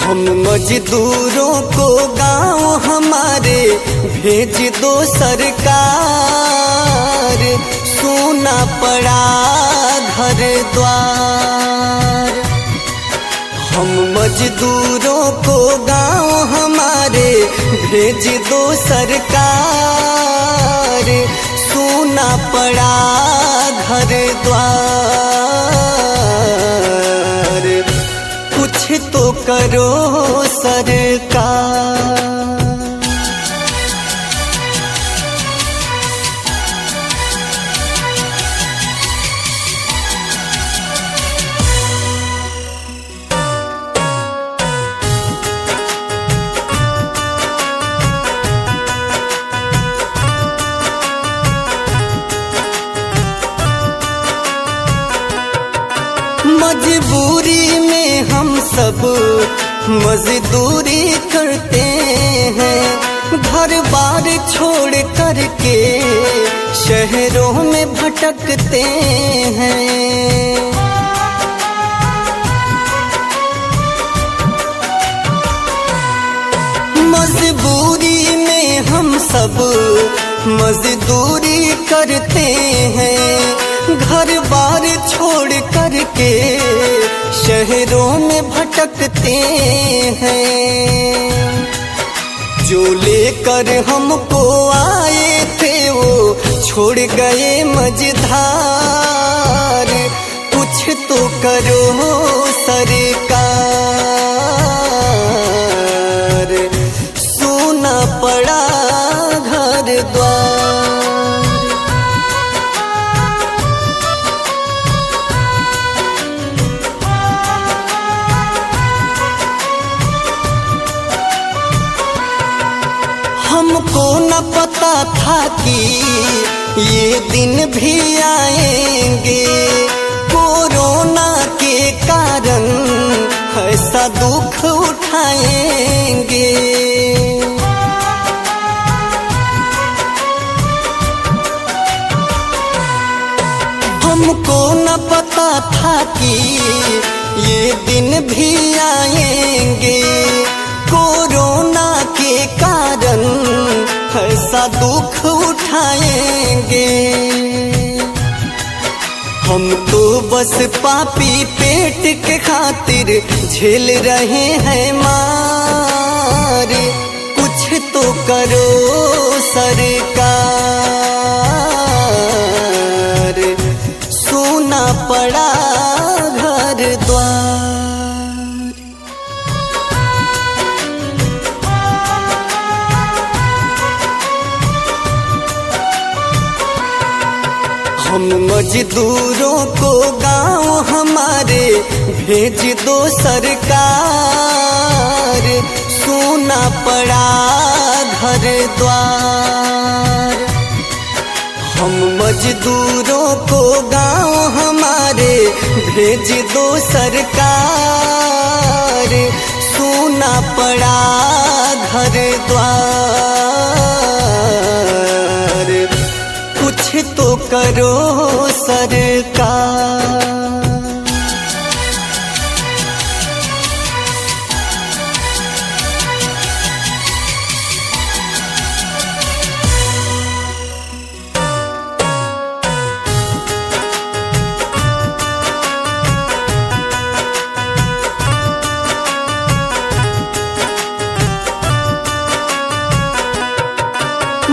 हम मजदूरों को गांव हमारे भेज दो सरकार, सोना पड़ा घर द्वार। हम मजदूरों को गांव हमारे भेज दो सरकार, सोना पड़ा घर द्वार। कुछ तो करो सरकार। मजबूरी में हम सब मजदूरी करते हैं, घर बार छोड़ करके शहरों में भटकते हैं। मजबूरी में हम सब मजदूरी करते हैं, घर बार छोड़ करके शहरों में भटकते हैं। जो लेकर हमको आए थे वो छोड़ गए मझधार। कुछ तो करो सरकार, सोना पड़ा घर द्वार। हमको न पता था कि ये दिन भी आएंगे, कोरोना के कारण ऐसा दुख उठाएंगे। हमको न पता था कि ये दिन भी आएंगे, कोरोना के कारण ऐसा दुख उठाएंगे। हम तो बस पापी पेट के खातिर झेल रहे हैं मार। कुछ तो करो सरकार, सोना पड़ा घर द्वार। हम मजदूरों को गांव हमारे भेज दो सरकार, सोना पड़ा घर द्वार। हम मजदूरों को गांव हमारे भेज दो सरकार, सोना पड़ा घर द्वार। कुछ तो करो सरकार।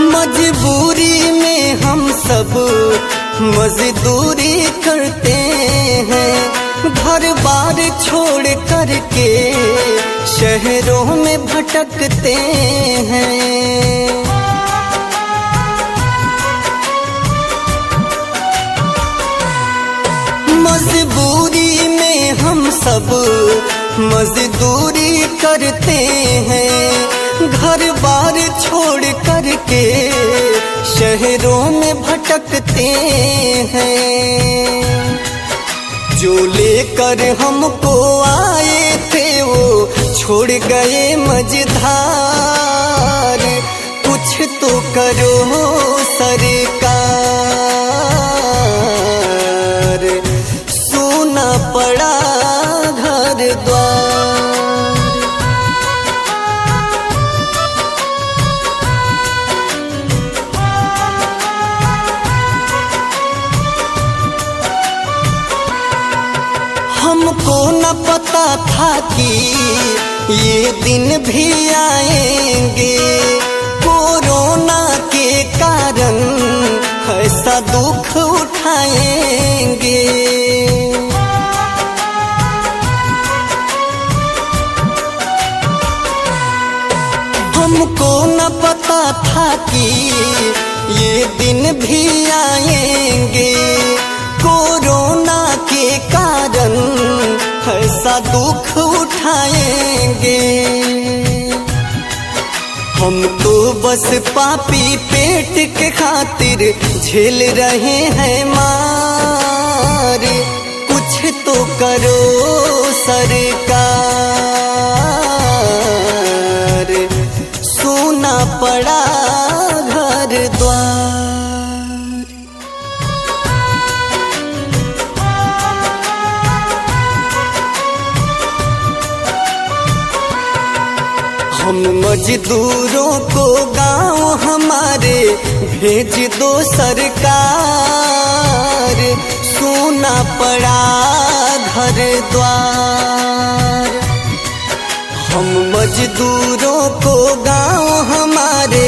मजबूरी में हम सब मजदूरी करते हैं, घर बार छोड़ करके शहरों में भटकते हैं। मजबूरी में हम सब मजदूरी करते हैं, घर बार छोड़ करके शहरों में भटकते हैं। जो लेकर हमको आए थे वो छोड़ गए मझधार। कुछ तो करो सरकार, सोना पड़ा घर द्वार। हमको न पता था कि ये दिन भी आएंगे, कोरोना के कारण ऐसा दुख उठाएंगे। हमको न पता था कि ये दिन भी आएंगे, कोरोना के कारण ऐसा दुख उठाएंगे। हम तो बस पापी पेट के खातिर झेल रहे हैं मार, कुछ तो करो सरकार, सोना पड़ा घर द्वार। हम मजदूरों को गांव हमारे भेज दो सरकार, सोना पड़ा घर द्वार। हम मजदूरों को गांव हमारे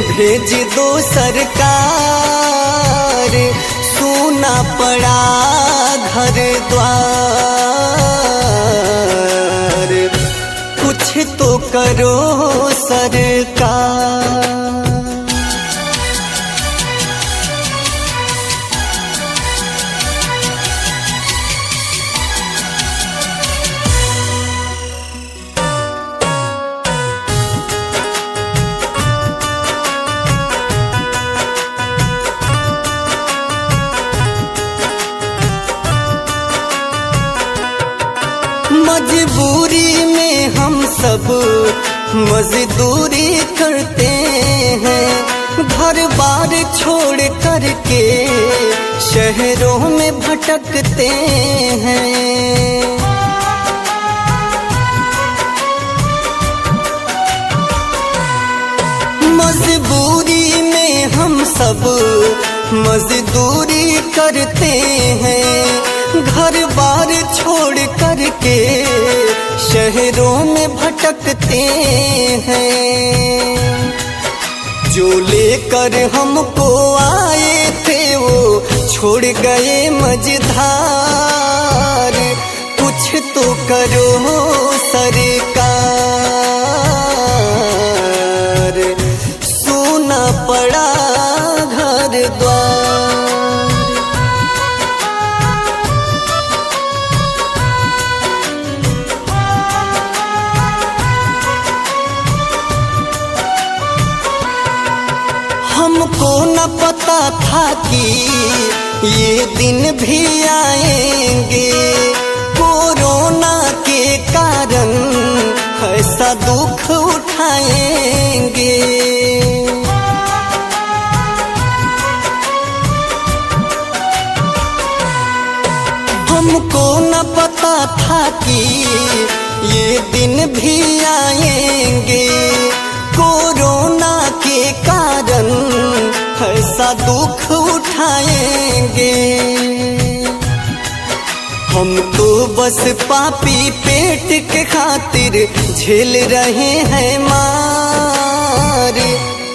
भेज दो सरकार, सोना पड़ा घर द्वार। कुछ तो करो सरकार। मजबूरी में हम सब मजदूरी करते हैं, घर बार छोड़ करके शहरों में भटकते हैं। मजबूरी में हम सब मजदूरी करते हैं, घर बार छोड़ करके शहरों में भटकते हैं। जो लेकर हमको आए थे वो छोड़ गए मझधार, कुछ तो करो सरकार, सोना पड़ा घर द्वार। हमको न पता था कि ये दिन भी आएंगे, कोरोना के कारण ऐसा दुख उठाएंगे। हमको न पता था कि ये दिन भी आएंगे, कोरोना के कारण ऐसा दुख उठाएंगे। हम तो बस पापी पेट के खातिर झेल रहे हैं मार,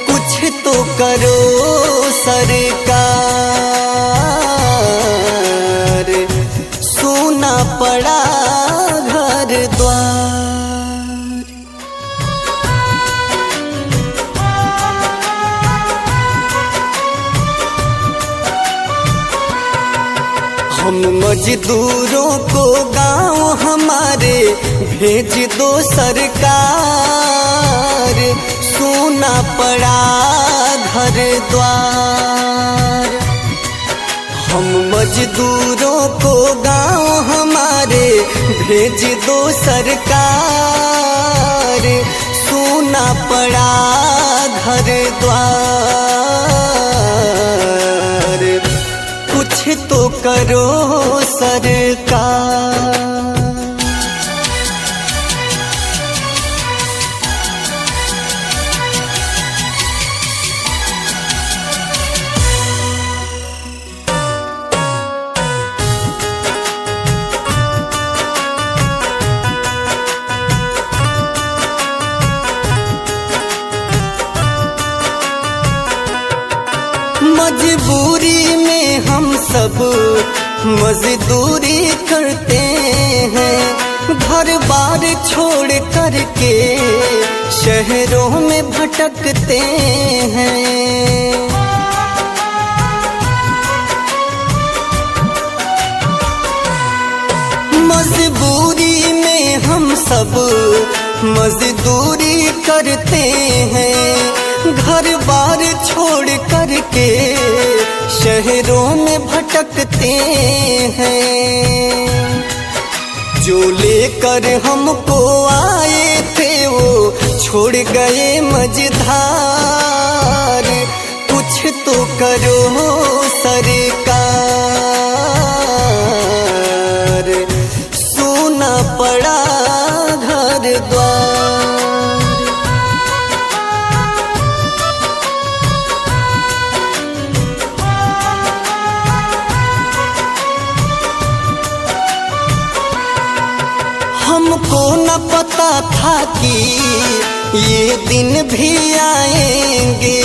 कुछ तो करो सरकार, सोना पड़ा घर द्वार। हम मजदूरों को गांव हमारे भेज दो सरकार, सोना पड़ा घर द्वार। हम मजदूरों को गांव हमारे भेज दो सरकार, सोना पड़ा घर द्वार। कुछ तो करो सरकार। मजबूरी में हम सब मजदूरी करते हैं, घर बार छोड़ करके शहरों में भटकते हैं। मजबूरी में हम सब मजदूरी करते हैं, घर बार छोड़ करके शहरों में भटकते हैं। जो लेकर हमको आए थे वो छोड़ गए मझधार, कुछ तो करो सरकार, सूना पड़ा घर द्वार। हमको न पता था कि ये दिन भी आएंगे,